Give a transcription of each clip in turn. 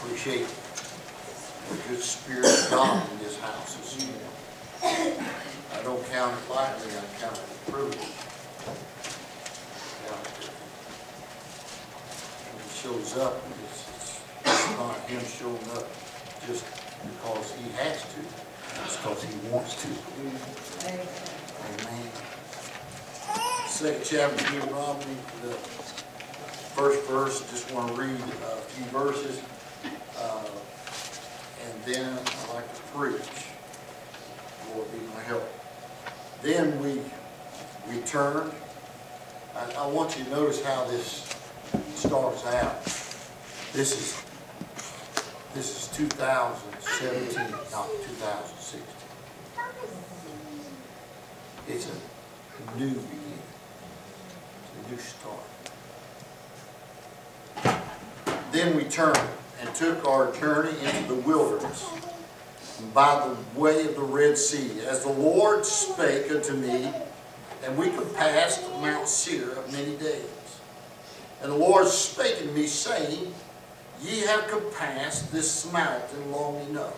Appreciate the good spirit of God in this house this morning. I don't count it lightly, I count it a privilege. When he shows up, it's not him showing up just because he has to. It's because he wants to. Amen. Second chapter of Deuteronomy, the first verse, just want to read a few verses. And then I like to preach. Lord be my help. Then we turned. I want you to notice how this starts out. This is 2017, not 2016. It's a new beginning. It's a new start. Then we turned and took our journey into the wilderness by the way of the Red Sea, as the Lord spake unto me, and we compassed Mount Seir of many days. And the Lord spake unto me, saying, Ye have compassed this mountain long enough.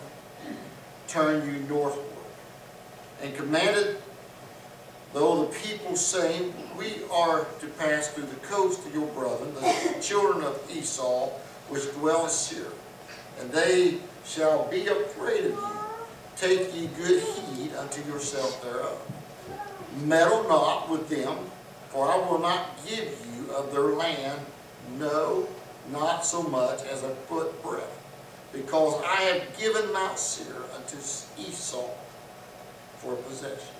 Turn you northward. And commanded though the people, saying, We are to pass through the coast of your brethren, the children of Esau, which dwell in Seir. And they shall be afraid of you. Take ye good heed unto yourself thereof. Meddle not with them, for I will not give you of their land, no, not so much as a foot breadth, because I have given Mount Seir unto Esau for a possession.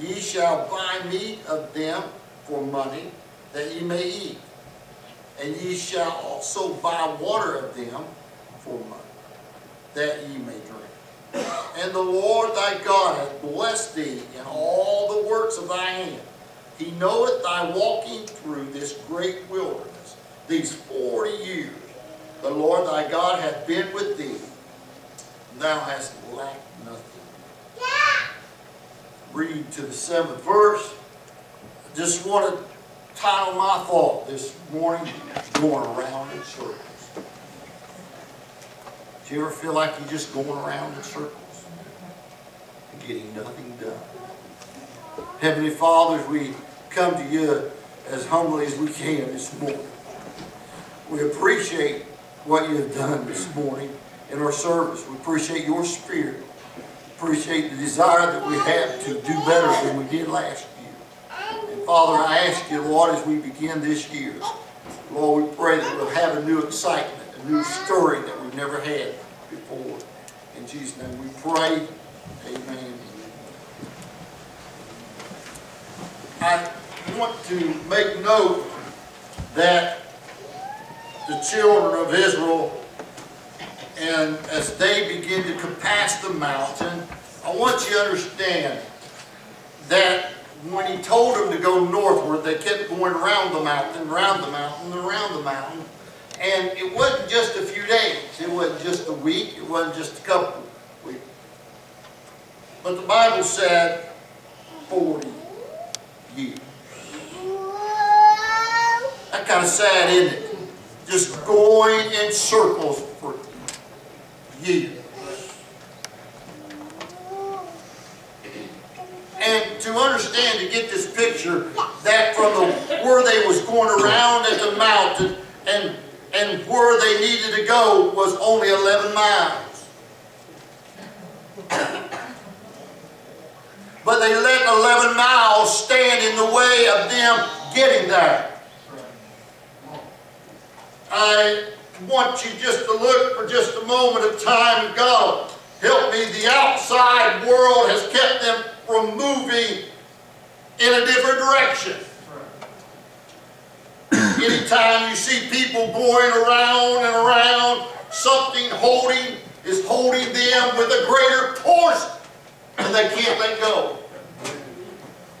Ye shall buy meat of them for money, that ye may eat. And ye shall also buy water of them for money, that ye may drink. And the Lord thy God hath blessed thee in all the works of thy hand. He knoweth thy walking through this great wilderness, these 40 years. The Lord thy God hath been with thee, and thou hast lacked nothing. Read to the 7th verse. I just want to title my thought this morning, Going Around in Circles. Do you ever feel like you're just going around in circles and getting nothing done? Heavenly Father, as we come to you as humbly as we can this morning, we appreciate what you have done this morning in our service. We appreciate your spirit. Appreciate the desire that we have to do better than we did last year. And Father, I ask you, Lord, as we begin this year, Lord, we pray that we'll have a new excitement, a new story that we've never had before. In Jesus' name we pray. Amen. I want to make note that the children of Israel, and as they begin to compass the mountain, I want you to understand that when he told them to go northward, they kept going around the mountain, around the mountain, around the mountain. And it wasn't just a few days. It wasn't just a week. It wasn't just a couple of weeks. But the Bible said 40 years. That's kind of sad, isn't it? Just going in circles for years. And to understand, to get this picture, that from where they was going around at the mountain and where they needed to go was only 11 miles. But they let 11 miles stand in the way of them getting there. I want you just to look for just a moment of time. God, help me. The outside world has kept them from moving in a different direction. Anytime you see people going around and around, something is holding them with a greater force, and they can't let go.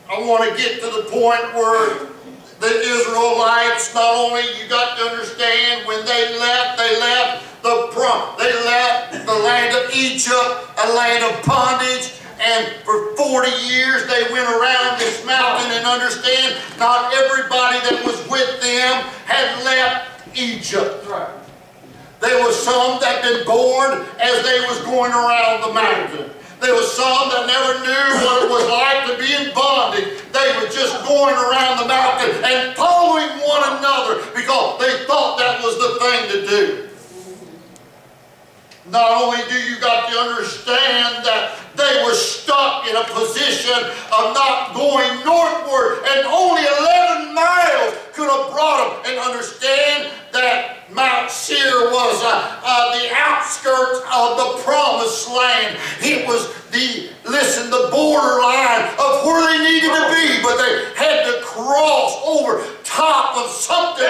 I want to get to the point where the Israelites, not only, you got to understand, when they left the land of Egypt, a land of bondage, and for 40 years they went around this mountain, and understand, not everybody that was with them had left Egypt. They were some that been born as they was going around the mountain. There was some that never knew what it was like to be in bondage. They were just going around the mountain and following one another because they thought that was the thing to do. Not only do you got to understand that they were stuck in a position of not going northward, and only 11 miles could have brought them, and understand that Mount Seir was the outskirts of the promised land. It was the borderline of where they needed to be, but they had to cross over top of something.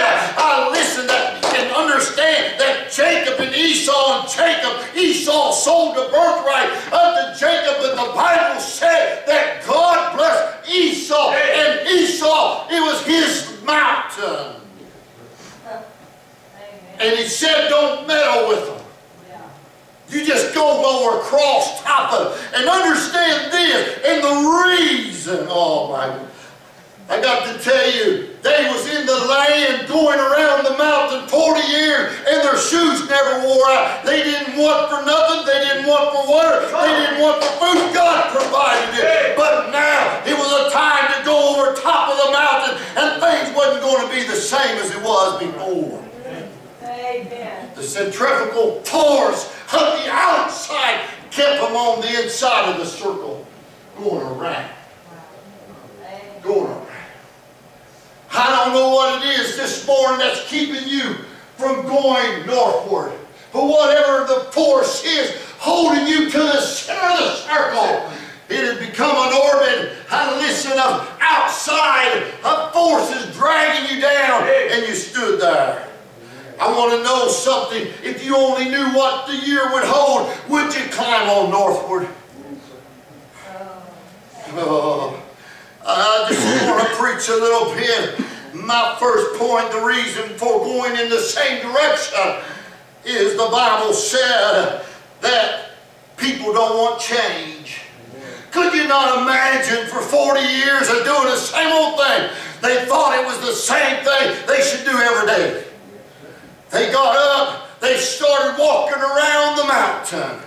Listen, and understand that Jacob and Esau, Esau sold the birthright unto Jacob, and the Bible said that God blessed Esau, and Esau, it was his mountain. And he said, don't meddle with them. You just go over across top of it. And understand this, and the reason, oh my God, I got to tell you, they was in the land going around the mountain 40 years, and their shoes never wore out. They didn't want for nothing. They didn't want for water. They didn't want for food. God provided it. But now, it was a time to go over top of the mountain, and things wasn't going to be the same as it was before. Amen. The centrifugal force of the outside kept them on the inside of the circle, going around. Going around. I don't know what it is this morning that's keeping you from going northward. But whatever the force is holding you to the center of the circle, it has become an orbit, of outside of forces dragging you down, and you stood there. I want to know something. If you only knew what the year would hold, would you climb on northward? Oh, I just want to preach a little bit. My first point, the reason for going in the same direction is the Bible said that people don't want change. Could you not imagine for 40 years of doing the same old thing? They thought it was the same thing they should do every day. They got up, they started walking around the mountain.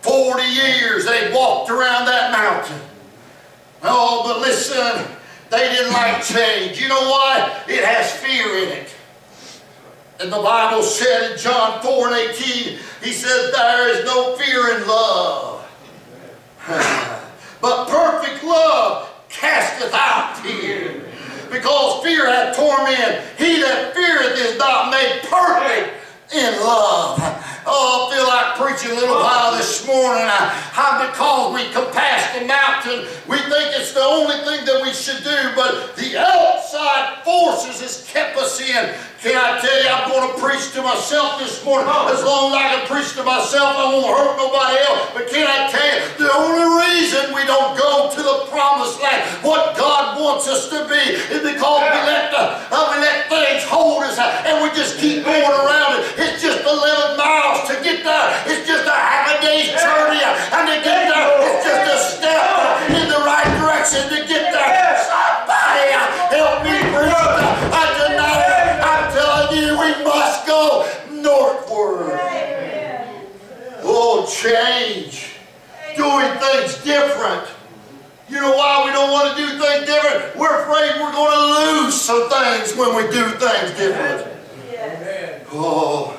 40 years they walked around that mountain. Oh, but listen, they didn't like change. You know why? It has fear in it. And the Bible said in John 4:18, he said, there is no fear in love. But perfect love casteth out fear. Because fear hath torment. He that feareth is not made perfect in love. Oh, I feel like preaching a little while this morning. Because we compass the mountain, we think it's the only thing that we should do, but the outside forces has kept us in. Can I tell you, I'm going to preach to myself this morning. As long as I can preach to myself, I won't hurt nobody else. But can I tell you, the only reason we don't go to the promised land, what God wants us to be, is because we let things hold us, and we just keep going around it. It's just 11 miles to get there. It's just a half a day's journey, and to get there, it's just a step in the right direction to get there. Somebody help me preach tonight. I'm telling you, we must go northward. Oh, change. Doing things different. You know why we don't want to do things different? We're afraid we're going to lose some things when we do things different. Oh,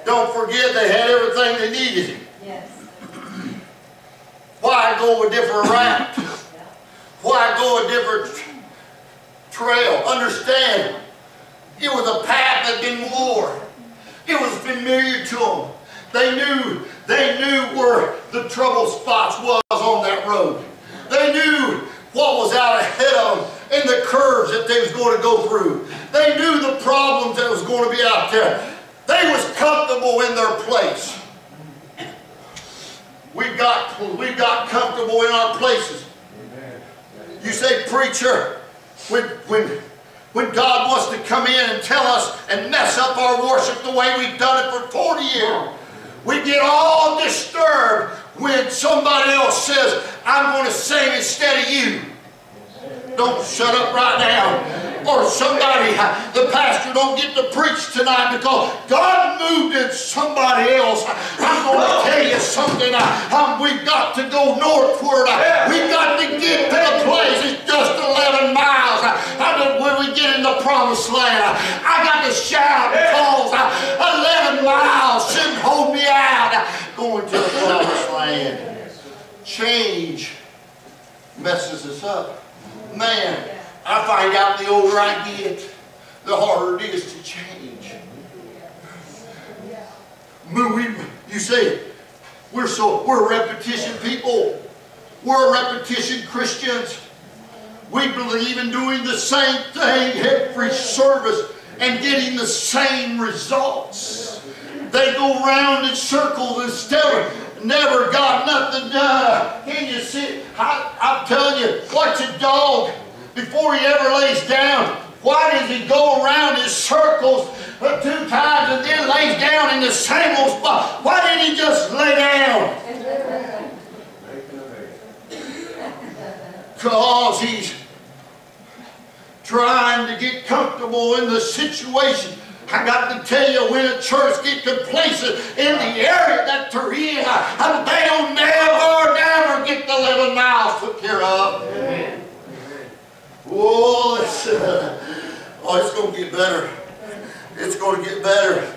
don't forget they had everything they needed. Why go a different route? Why go a different trail? Understand, it was a path that had been worn. It was familiar to them. They knew where the trouble spots was on that road. They knew what was out ahead of them and the curves that they was going to go through. They knew the problems that was going to be out there. They was comfortable in their place. We've got comfortable in our places. You say, preacher, when God wants to come in and tell us and mess up our worship the way we've done it for 40 years, we get all disturbed when somebody else says, I'm going to sing instead of you. Don't shut up right now. Or somebody, the pastor don't get to preach tonight because God moved in somebody something. We've got to go northward. We've got to get to the place. It's just 11 miles. When we get in the promised land, I got to shout because 11 miles shouldn't hold me out going to the promised land. Change messes us up. Man, I find out the older I get, the harder it is to change. You say, we're repetition people. We're repetition Christians. We believe in doing the same thing every service and getting the same results. They go round in circles and still never got nothing done. Can you see? I'm telling you, watch a dog before he ever lays down. Why does he go around in circles 2 times and then lays down in the same old spot? Why didn't he just lay down? Because he's trying to get comfortable in the situation. I got to tell you, when a church gets complacent in the area that they're in, they'll never get the 11 miles took care of. Amen. Oh, it's going to get better. It's going to get better.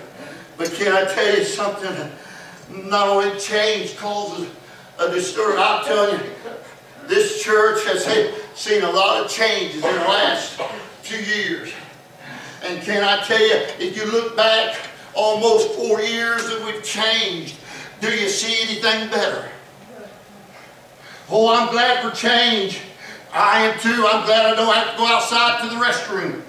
But can I tell you something? Not only change causes a disturbance. I'm telling you, this church has seen a lot of changes in the last few years. And can I tell you, if you look back almost 4 years that we've changed, do you see anything better? Oh, I'm glad for change. I am too. I'm glad I don't have to go outside to the restroom.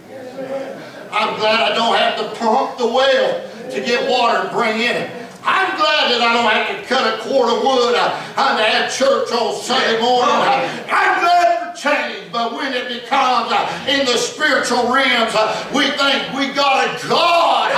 I'm glad I don't have to pump the well to get water and bring in. I'm glad that I don't have to cut a cord of wood to have church on Sunday morning. I'm glad for change, but when it becomes in the spiritual realms, we think we got a God,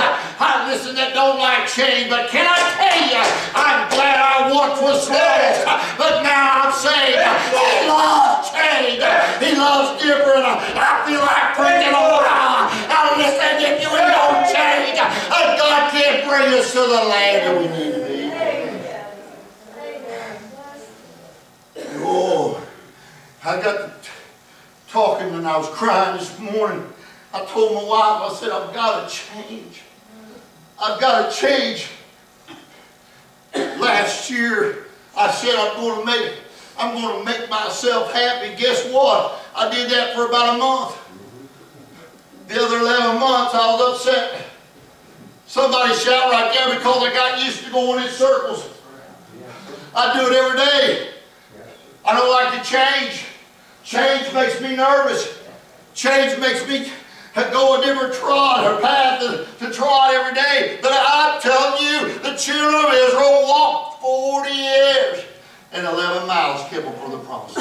listen, that don't like change. But can I tell you, I'm glad I once was lost, but now I'm saved. He loves change. He loves different. I feel like preaching a while. Listen, if you don't change, God can't bring us to the land that we need to be. Oh, I got talking and I was crying this morning. I told my wife, I said, I've got to change. I've got to change. Last year, I said I'm going to make myself happy. Guess what? I did that for about a month. The other 11 months, I was upset. Somebody shout right there because I got used to going in circles. I do it every day. I don't like to change. Change makes me nervous. Change makes me go a different trot or path to trot every day. But I'm telling you, the children of Israel walked 40 years and 11 miles kept them for the promise.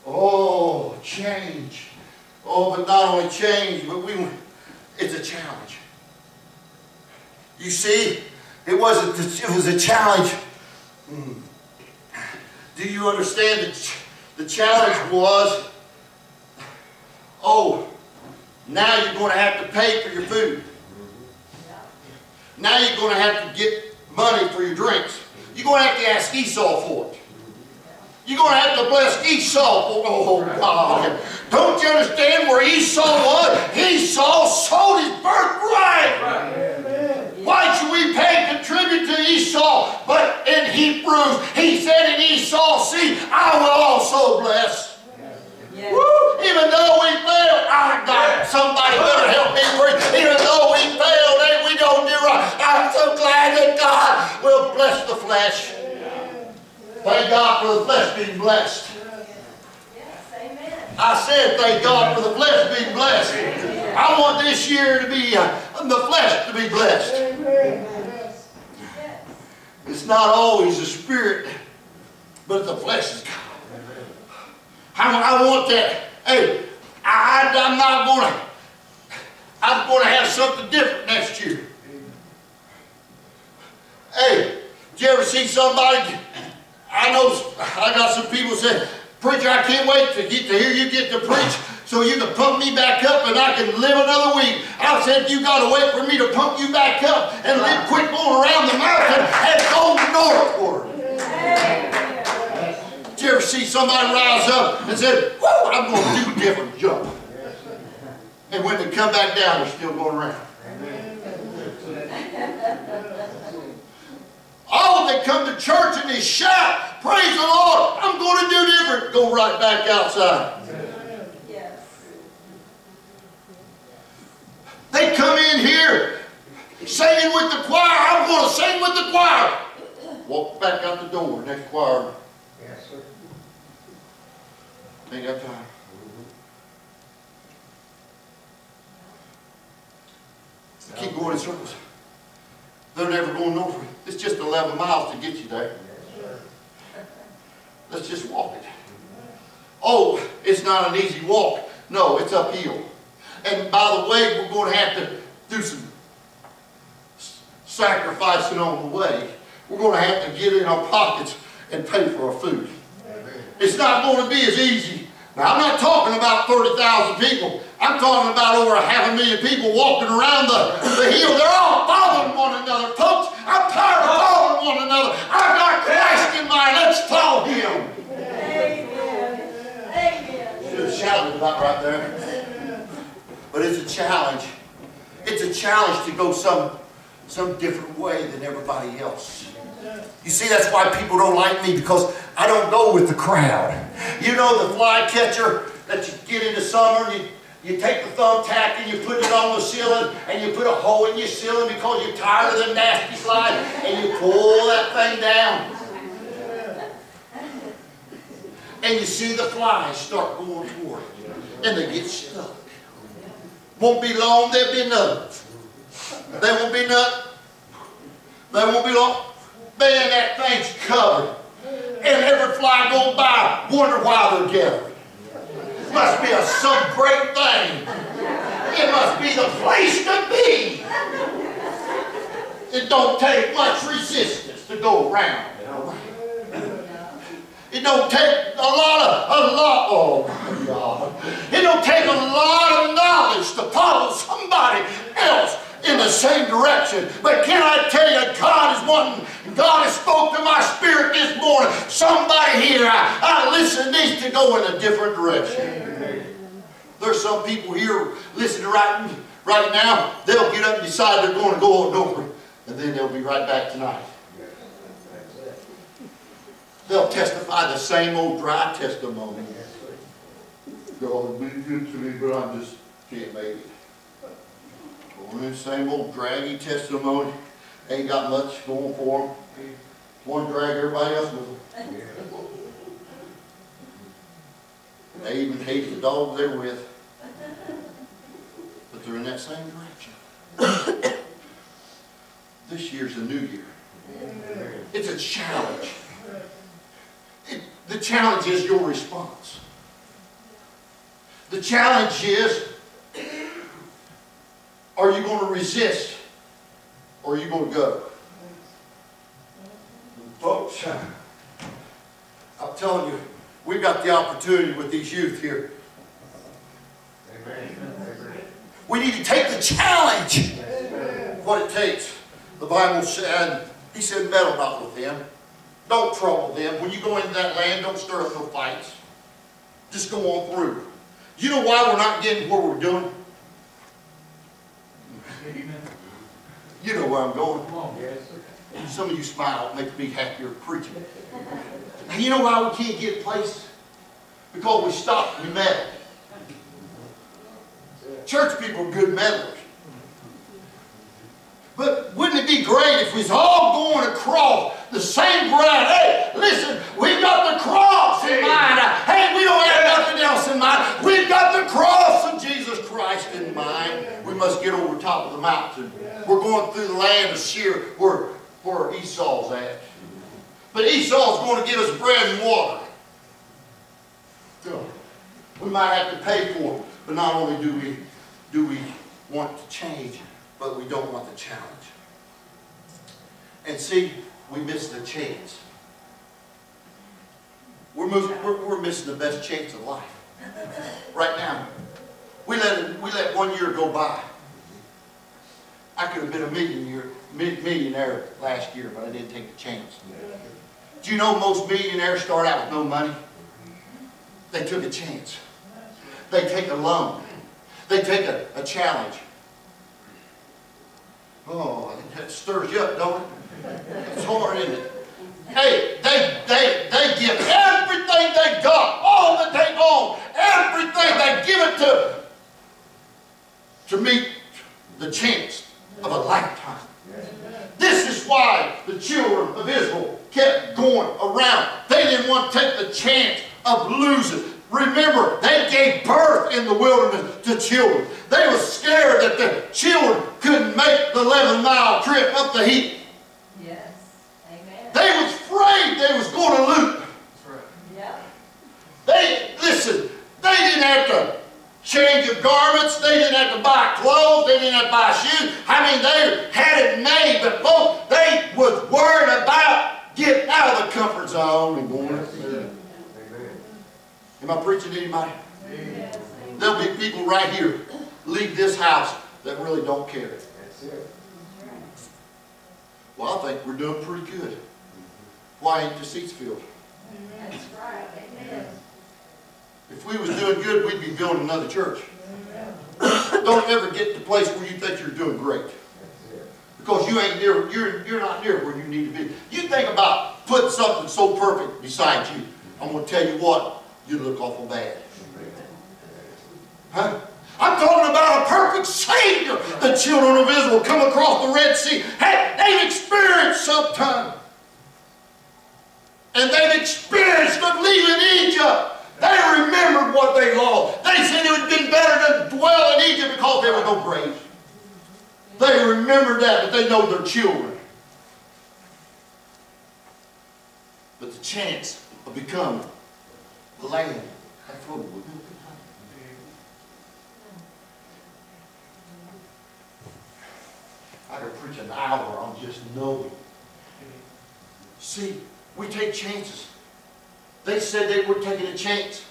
Oh, change. Oh, but not only change, but it's a challenge. You see, it was a challenge. Do you understand that the challenge was, oh, now you're going to have to pay for your food. Now you're going to have to get money for your drinks. You're going to have to ask Esau for it. You're going to have to bless Esau for it. Oh, God. Don't you understand where Esau was? Esau sold his birthright. Why should we pay and contribute to Esau? But in Hebrews, he said in Esau, see, I will also bless. Yeah. Woo! Even though we failed, God, somebody better help me preach. Even though we failed and we don't do right, I'm so glad that God will bless the flesh. Thank God for the flesh being blessed. I said thank God for the flesh being blessed. I want this year to be the flesh to be blessed. It's not always the spirit, but the flesh is God. I want that. Hey, I'm going to have something different next year. Hey, did you ever see somebody? I know I got some people say, preacher, I can't wait to hear you get to preach so you can pump me back up and I can live another week. I said, you got to wait for me to pump you back up and quit going around the mountain somebody rise up and said, whoa, I'm going to do different, jump. And when they come back down, they're still going around. Oh, they come to church and they shout, praise the Lord, I'm going to do different. Go right back outside. They come in here singing with the choir. I'm going to sing with the choir. Walk back out the door. Next choir. Yes, sir. Ain't got time. Keep going in circles. They're never going nowhere. It's just 11 miles to get you there. Let's just walk it. Oh, it's not an easy walk. No, it's uphill. And by the way, we're going to have to do some sacrificing on the way. We're going to have to get in our pockets and pay for our food. It's not going to be as easy. Now, I'm not talking about 30,000 people. I'm talking about over 500,000 people walking around the hill. They're all following one another. Folks, I'm tired of following one another. I've got Christ in mind. Let's follow Him. Amen. Amen. Should have shouted about right there. But it's a challenge. It's a challenge to go some different way than everybody else. You see, that's why people don't like me, because I don't go with the crowd. You know the fly catcher that you get in the summer, and you take the thumbtack and you put it on the ceiling, and you put a hole in your ceiling because you're tired of the nasty flies, and you pull that thing down. And you see the flies start going toward it, and they get stuck. Won't be long, they'll be nothing. They won't be nothing. They won't be long. Man, that thing's covered. And every fly goes by, wonder why they're gathering. Must be some great thing. It must be the place to be. It don't take much resistance to go around. It don't take oh my God. It don't take a lot of knowledge to follow somebody else in the same direction. But can I tell you, God has spoke to my spirit this morning. Somebody here, I listen needs to go in a different direction. There's some people here listening right now. They'll get up and decide they're going to go on over, and then they'll be right back tonight. They'll testify the same old dry testimony. God has been good to me, but I just can't make it. The same old draggy testimony. Ain't got much going for them. Want to drag everybody else with them. They even hate the dogs they're with. But they're in that same direction. This year's a new year. It's a challenge. The challenge is your response. The challenge is, are you going to resist or are you going to go? Folks, I'm telling you, we've got the opportunity with these youth here. Amen. We need to take the challenge. What it takes. The Bible said, He said, meddle not with them. Don't trouble them. When you go into that land, don't stir up no fights. Just go on through. You know why we're not getting where we're doing? You know where I'm going. Some of you smile. It makes me happier preaching. And you know why we can't get places? Because we stop, we meddle. Church people are good meddlers. But wouldn't it be great if we was all going across the same ground? Hey, listen, we've got the cross in mind. Hey, we don't have nothing else in mind. We've got the cross of Jesus Christ in mind. We must get over top of the mountain. We're going through the land of Seir where Esau's at. But Esau's going to give us bread and water. We might have to pay for it, but not only do we want to change, but we don't want the challenge. And see, we miss the chance. We're missing the best chance of life. Right now. We let 1 year go by. I could have been a millionaire last year, but I didn't take the chance. Do you know most millionaires start out with no money? They took a chance. They take a loan. They take a challenge. Oh, that stirs you up, don't it? It's hard, isn't it? Hey, they give everything they got, all that they own, everything. They give it to meet the chance of a lifetime. This is why the children of Israel kept going around. They didn't want to take the chance of losing. Remember, they gave birth in the wilderness to children. They were scared that the children couldn't make the 11-mile trip up the heat. Yes. Amen. They was afraid they was going to lose. That's right. Yeah. Listen, they didn't have to change of garments. They didn't have to buy clothes. They didn't have to buy shoes. I mean, they had it made, but folks, they was worried about getting out of the comfort zone and going. Am I preaching to anybody? Yes. There'll be people right here leave this house that really don't care. That's it. Well, I think we're doing pretty good. Why ain't the seats filled? That's right. Amen. If we was doing good, we'd be building another church. Don't ever get to the place where you think you're doing great. Because you ain't near, you're not near where you need to be. You think about putting something so perfect beside you. I'm going to tell you what, you look awful bad. Huh? I'm talking about a perfect Savior. The children of Israel come across the Red Sea. Hey, they've experienced sometime. And they've experienced of leaving Egypt. They remembered what they lost. They said it would have been better to dwell in Egypt because there were no graves. They remembered that, but they know their children. But the chance of becoming the land that's full of milk and honey. I could preach an hour on just knowing. See, we take chances. They said they were taking a chance.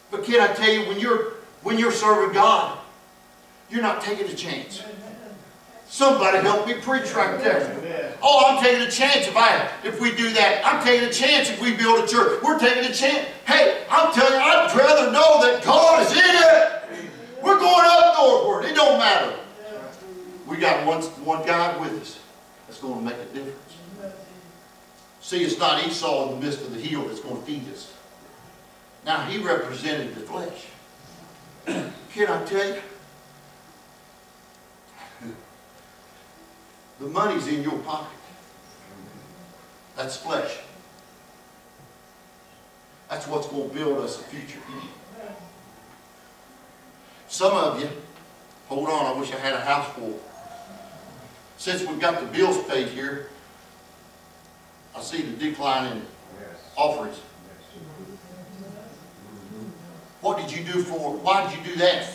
But can I tell you, when you're serving God, you're not taking a chance. Somebody help me preach right there. Oh, I'm taking a chance if we do that. I'm taking a chance if we build a church. We're taking a chance. Hey, I'm telling you, I'd rather know that God is in it. We're going up northward. It don't matter. We got one guy with us that's going to make a difference. See, it's not Esau in the midst of the hill that's going to feed us. Now, he represented the flesh. Can I tell you? The money's in your pocket. That's flesh. That's what's going to build us a future. Some of you, hold on, I wish I had a house full. Since we've got the bills paid here, I see the decline in offerings. What did you do for? Why did you do that?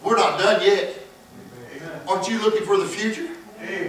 We're not done yet. Aren't you looking for the future?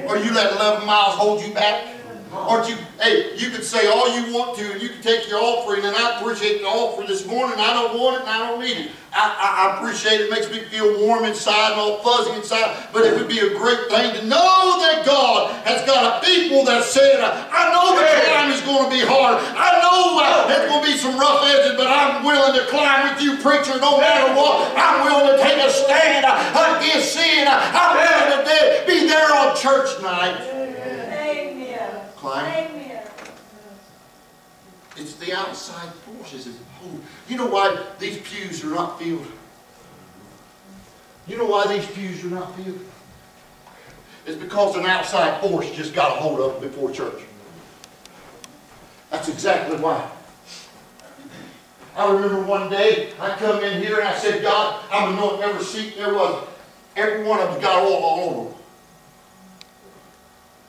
Or you let 11 miles hold you back? Aren't you, hey, you could say all you want to and you can take your offering, and I appreciate the offering this morning. I don't want it and I don't need it. I appreciate it. It makes me feel warm inside and all fuzzy inside. But it would be a great thing to know that God has got a people that said, I know the climb is going to be hard. I know there's going to be some rough edges, but I'm willing to climb with you, preacher, no matter what. I'm willing to take a stand against sin. I'm willing to be there on church night. Amen. Climb. Amen. It's the outside forces. You know why these pews are not filled? You know why these pews are not filled? It's because an outside force just got a hold of them before church. That's exactly why. I remember one day I come in here and I said, God, I'm anointing every seat there was. Every one of them got oil all over them.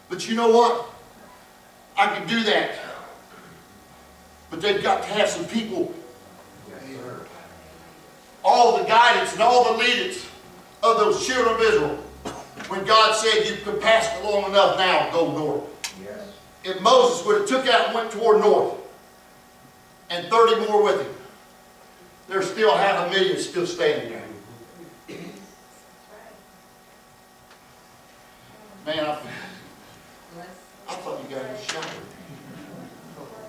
But you know what? I can do that. But they've got to have some people, all the guidance and all the leadance of those children of Israel. When God said, you've compassed it long enough, now go north. Yes. If Moses would have took out and went toward north, and 30 more with him, there's still 500,000 still standing there. Man, I thought you guys were shouting.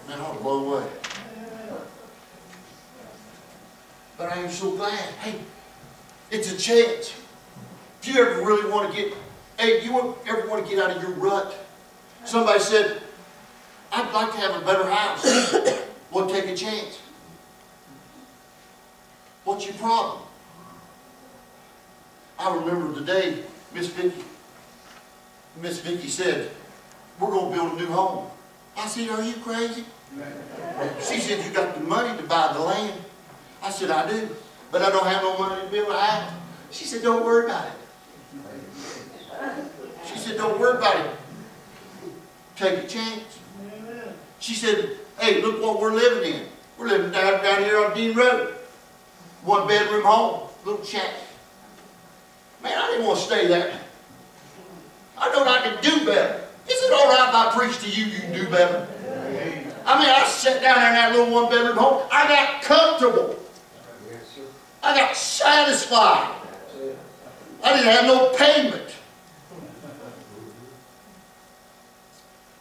Man, I was blown away. But I am so glad. Hey, it's a chance. If you ever really want to get, hey, you ever want to get out of your rut? Somebody said, I'd like to have a better house. Well, take a chance. What's your problem? I remember the day Miss Vicky said, we're going to build a new home. I said, are you crazy? She said, you got the money to buy the land. I said, I do, but I don't have no money to build a house. She said, don't worry about it. She said, don't worry about it. Take a chance. She said, hey, look what we're living in. We're living down here on Dean Road. 1-bedroom home, little shack. Man, I didn't want to stay there. I know I can do better. Is it all right if I preach to you, you can do better? I mean, I sat down there in that little 1-bedroom home. I got comfortable. I got satisfied. I didn't have no payment.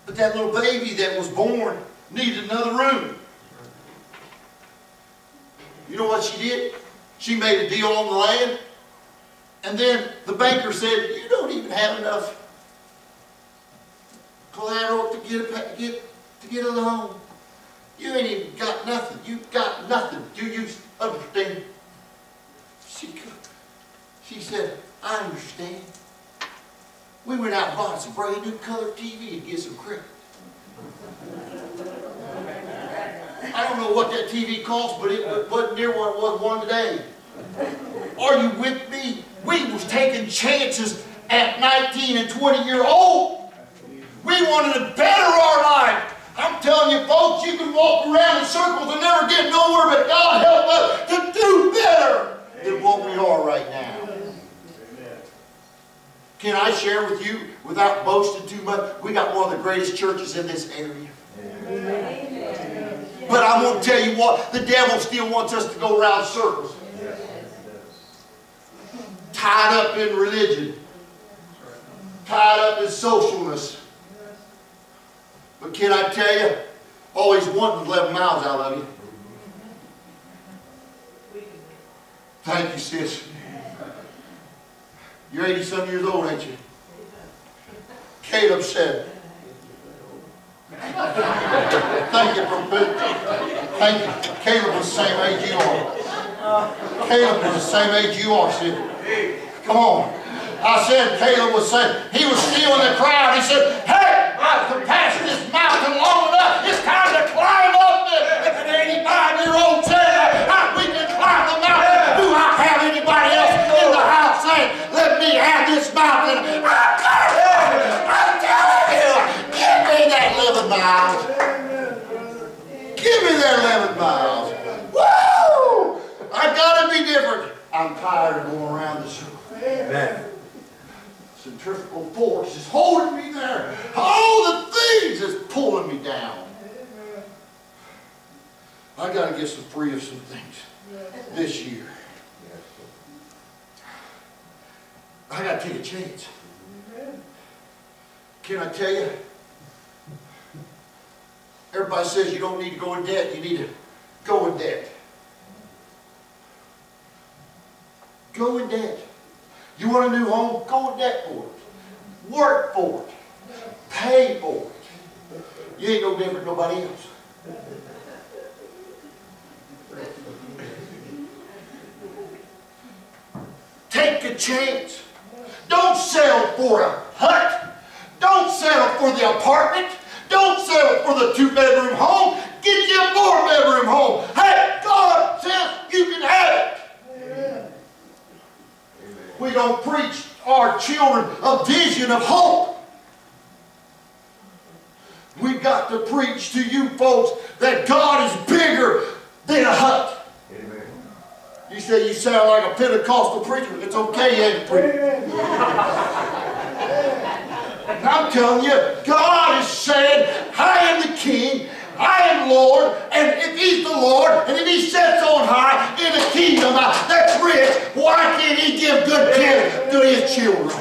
But that little baby that was born needed another room. You know what she did? She made a deal on the land. And then the banker said, you don't even have enough collateral to get a loan. You ain't even got nothing. You got nothing. Do you understand? She said, I understand. We went out and bought us a brand new color TV to get some credit. I don't know what that TV cost, but it wasn't near what it was one today. Are you with me? We was taking chances at 19 and 20-year-old. We wanted to better our life. I'm telling you, folks, you can walk around in circles and never get nowhere, but God help us to do better than what we are right now. Can I share with you, without boasting too much, we got one of the greatest churches in this area. But I'm going to tell you what, the devil still wants us to go around circles. Tied up in religion. Tied up in socialness. But can I tell you, always wanting 11 miles out of you. Thank you, sis. You're 80-some years old, ain't you? Caleb said. Thank you for thank you. Caleb was the same age you are. Caleb was the same age you are, sis. Come on. I said Caleb was saying, he was still in the crowd. He said, hey, I've compassed this mountain long enough. It's time to climb up it. If an 85-year-old said we can climb the mountain, do I have anybody else in the house saying, let me have this mountain? I'm telling you, give me that 11 miles. Give me that 11 miles. Woo! I gotta be different. I'm tired of going around the circle. Amen. Centrifugal force is holding me there. All the things is pulling me down. I got to get some free of some things this year. I got to take a chance. Can I tell you? Everybody says you don't need to go in debt. You need to go in debt. Go in debt. You want a new home? Go in debt for it. Work for it. Pay for it. You ain't no different than nobody else. Take a chance. Don't settle for a hut. Don't settle for the apartment. Don't settle for the 2-bedroom home. Get you a 4-bedroom home. Hey, God says you can have it. We don't preach our children a vision of hope. We've got to preach to you folks that God is bigger than a hut. Amen. You say you sound like a Pentecostal preacher. It's okay, you ain't preaching. I'm telling you, God is saying, I am the King, I am Lord, and if He's the Lord, and if He sits on high in a kingdom that's rich, why can't He give good gifts to His children?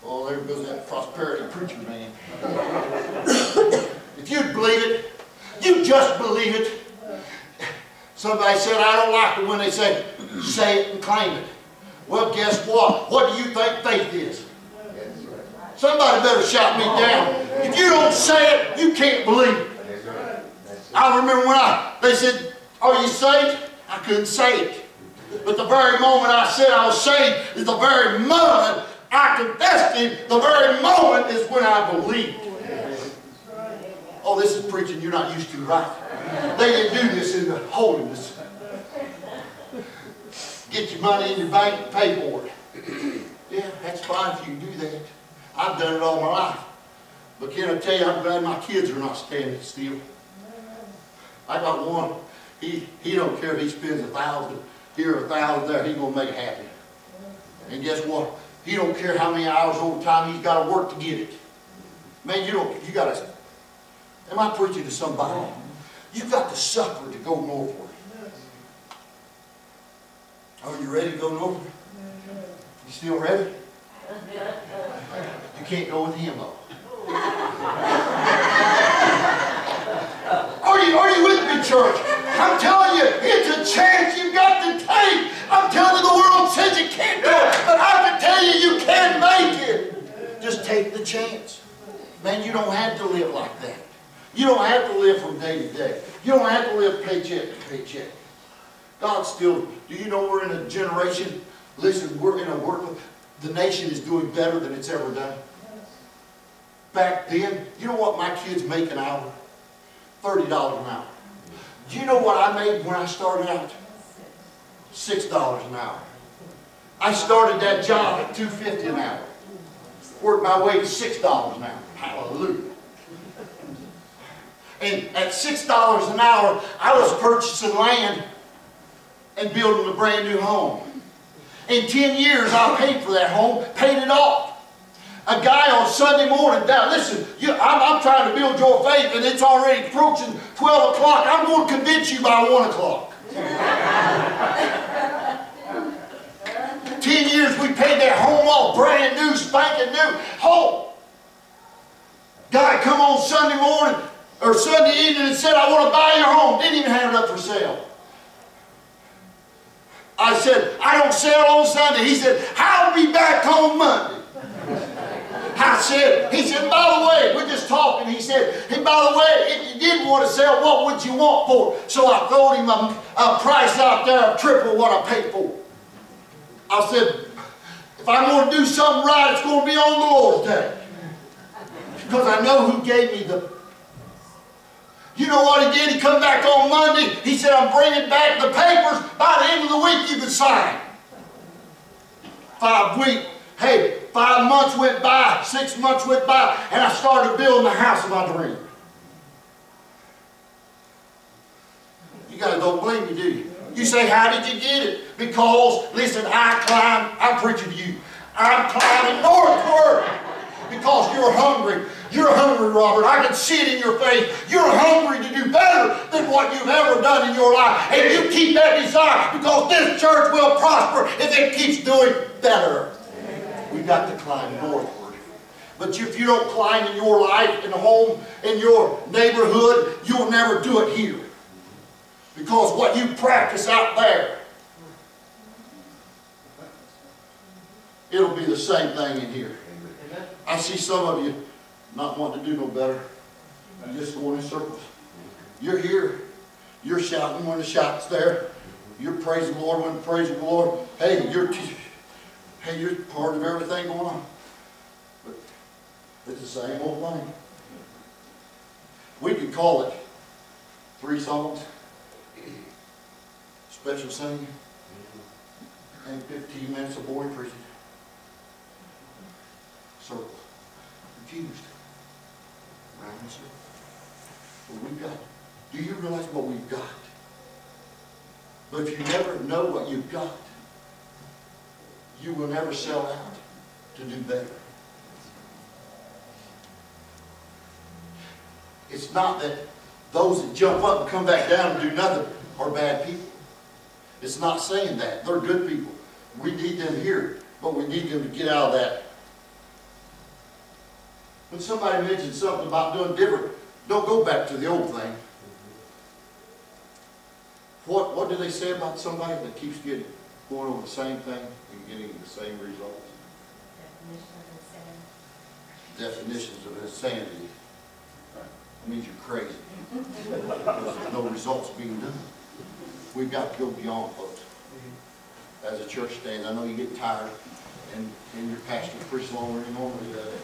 Oh, there goes that prosperity preacher man. If you'd believe it, you just believe it. Somebody said, I don't like it when they say it and claim it. Well, guess what? What do you think faith is? Somebody better shout me down. If you don't say it, you can't believe it. I remember when they said, are you saved? I couldn't say it. But the very moment I said I was saved is the very moment I confessed Him. The very moment is when I believed. Oh, this is preaching you're not used to, right? They didn't do this in the holiness. Get your money in your bank and pay for it. Yeah, that's fine if you do that. I've done it all my life. But can I tell you, I'm glad my kids are not standing still. I got one. He don't care if he spends $1,000 here or $1,000 there. He's gonna make it happy. And guess what? He don't care how many hours overtime he's got to work to get it. Man, you gotta. Am I preaching to somebody? You've got to suffer to go northward. Are you ready to go northward? You still ready? You can't go with him though. Are you with me, church? I'm telling you, it's a chance you've got to take. I'm telling you, the world says you can't do it, but I can tell you, you can make it. Just take the chance. Man, you don't have to live like that. You don't have to live from day to day. You don't have to live paycheck to paycheck. God still, do you know we're in a generation, listen, we're in a work, the nation is doing better than it's ever done. Back then, you know what my kids make an hour? $30 an hour. Do you know what I made when I started out? $6 an hour. I started that job at $2.50 an hour. Worked my way to $6 an hour. Hallelujah. And at $6 an hour, I was purchasing land and building a brand new home. In 10 years, I paid for that home, paid it off. A guy on Sunday morning, now listen, I'm trying to build your faith and it's already approaching 12 o'clock. I'm going to convince you by 1 o'clock. 10 years we paid that home off, brand new, spanking new home. Guy come on Sunday morning or Sunday evening and said, I want to buy your home. Didn't even have it up for sale. I said, I don't sell on Sunday. He said, I'll be back on Monday. He said, by the way, we're just talking. He said, hey, by the way, if you did want to sell, what would you want for it? So I told him a price out there of triple what I paid for it. I said, if I'm going to do something right, it's going to be on the Lord's day. Because I know who gave me the... You know what he did? He come back on Monday. He said, I'm bringing back the papers. By the end of the week, you can sign. 5 weeks. Hey, 5 months went by, 6 months went by, and I started building the house of my dream. You guys don't believe me, do you? You say, how did you get it? Because, listen, I'm preaching to you. I'm climbing northward because you're hungry. You're hungry, Robert. I can see it in your face. You're hungry to do better than what you've ever done in your life. And you keep that desire because this church will prosper if it keeps doing better. We've got to climb northward. But if you don't climb in your life, in the home, in your neighborhood, you'll never do it here. Because what you practice out there, it'll be the same thing in here. I see some of you not wanting to do no better. You're just going in circles. You're here. You're shouting when the shout's there. You're praising the Lord when the praising the Lord. Hey, you're part of everything going on. But it's the same old thing. We could call it 3 songs, special singing, and 15 minutes of boring preaching. Circle. Confused. Round and circle. What we've got. Do you realize what we've got? But if you never know what you've got, you will never sell out to do better. It's not that those that jump up and come back down and do nothing are bad people. It's not saying that. They're good people. We need them here, but we need them to get out of that. When somebody mentions something about doing different, don't go back to the old thing. What do they say about somebody that keeps going over the same thing and getting the same results? Definitions of insanity. That means you're crazy. Because there's no results being done. We've got to go beyond, folks. As a church stands, I know you get tired, and your pastor preaches longer than he normally does.